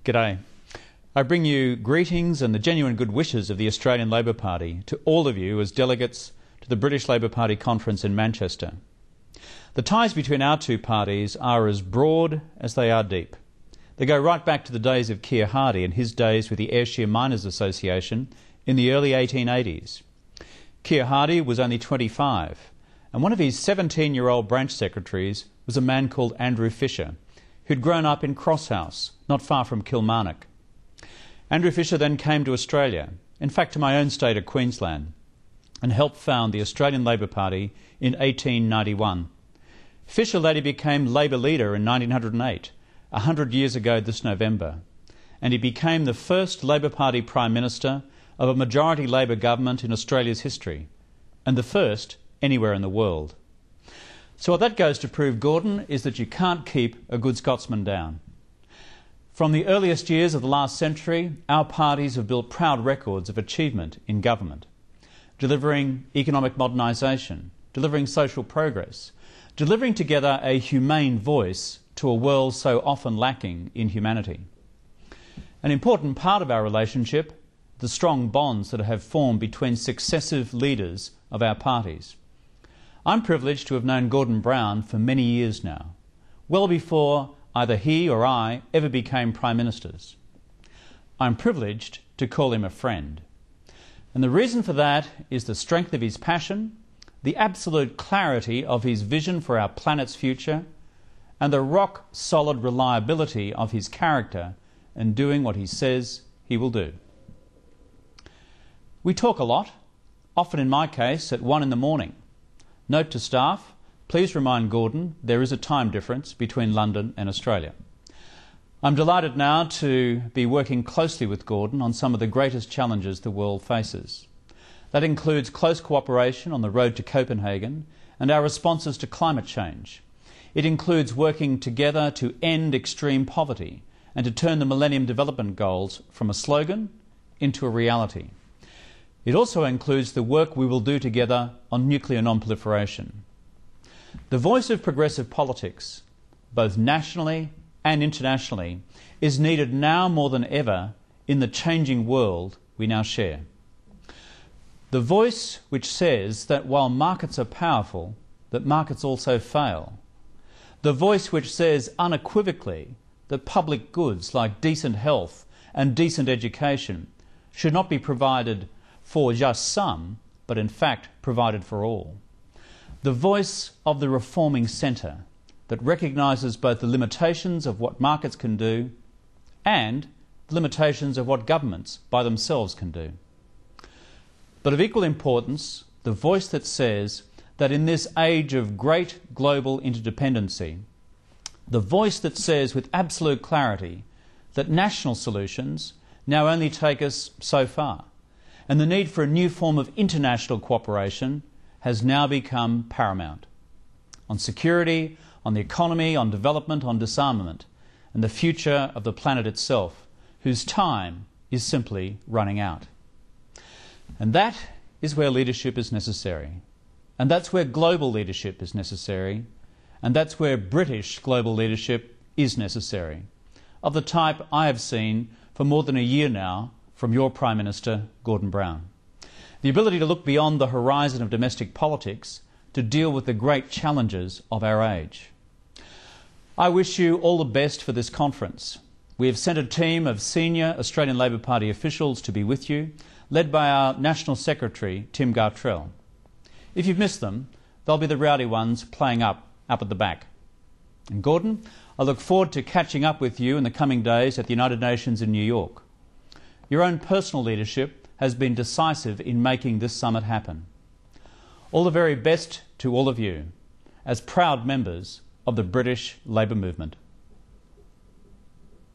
G'day. I bring you greetings and the genuine good wishes of the Australian Labor Party to all of you as delegates to the British Labor Party conference in Manchester. The ties between our two parties are as broad as they are deep. They go right back to the days of Keir Hardie and his days with the Ayrshire Miners Association in the early 1880s. Keir Hardie was only 25, and one of his 17-year-old branch secretaries was a man called Andrew Fisher, who'd grown up in Crosshouse, not far from Kilmarnock. Andrew Fisher then came to Australia, in fact to my own state of Queensland, and helped found the Australian Labor Party in 1891. Fisher later became Labor leader in 1908, 100 years ago this November, and he became the first Labor Party Prime Minister of a majority Labor government in Australia's history, and the first anywhere in the world. So what that goes to prove, Gordon, is that you can't keep a good Scotsman down. From the earliest years of the last century, our parties have built proud records of achievement in government, delivering economic modernisation, delivering social progress, delivering together a humane voice to a world so often lacking in humanity. An important part of our relationship, the strong bonds that have formed between successive leaders of our parties. I'm privileged to have known Gordon Brown for many years now, well before either he or I ever became Prime Ministers. I'm privileged to call him a friend. And the reason for that is the strength of his passion, the absolute clarity of his vision for our planet's future, and the rock-solid reliability of his character in doing what he says he will do. We talk a lot, often in my case at 1 in the morning. Note to staff, please remind Gordon there is a time difference between London and Australia. I'm delighted now to be working closely with Gordon on some of the greatest challenges the world faces. That includes close cooperation on the road to Copenhagen and our responses to climate change. It includes working together to end extreme poverty and to turn the Millennium Development Goals from a slogan into a reality. It also includes the work we will do together on nuclear non-proliferation. The voice of progressive politics, both nationally and internationally, is needed now more than ever in the changing world we now share. The voice which says that while markets are powerful, that markets also fail. The voice which says unequivocally that public goods like decent health and decent education should not be provided for just some, but in fact provided for all. The voice of the reforming centre that recognises both the limitations of what markets can do and the limitations of what governments by themselves can do. But of equal importance, the voice that says that in this age of great global interdependency, the voice that says with absolute clarity that national solutions now only take us so far, and the need for a new form of international cooperation has now become paramount. On security, on the economy, on development, on disarmament, and the future of the planet itself, whose time is simply running out. And that is where leadership is necessary. And that's where global leadership is necessary. And that's where British global leadership is necessary, of the type I have seen for more than a year now from your Prime Minister, Gordon Brown. The ability to look beyond the horizon of domestic politics to deal with the great challenges of our age. I wish you all the best for this conference. We have sent a team of senior Australian Labor Party officials to be with you, led by our National Secretary, Tim Gartrell. If you've missed them, they'll be the rowdy ones playing up at the back. And Gordon, I look forward to catching up with you in the coming days at the United Nations in New York. Your own personal leadership has been decisive in making this summit happen. All the very best to all of you as proud members of the British Labour movement.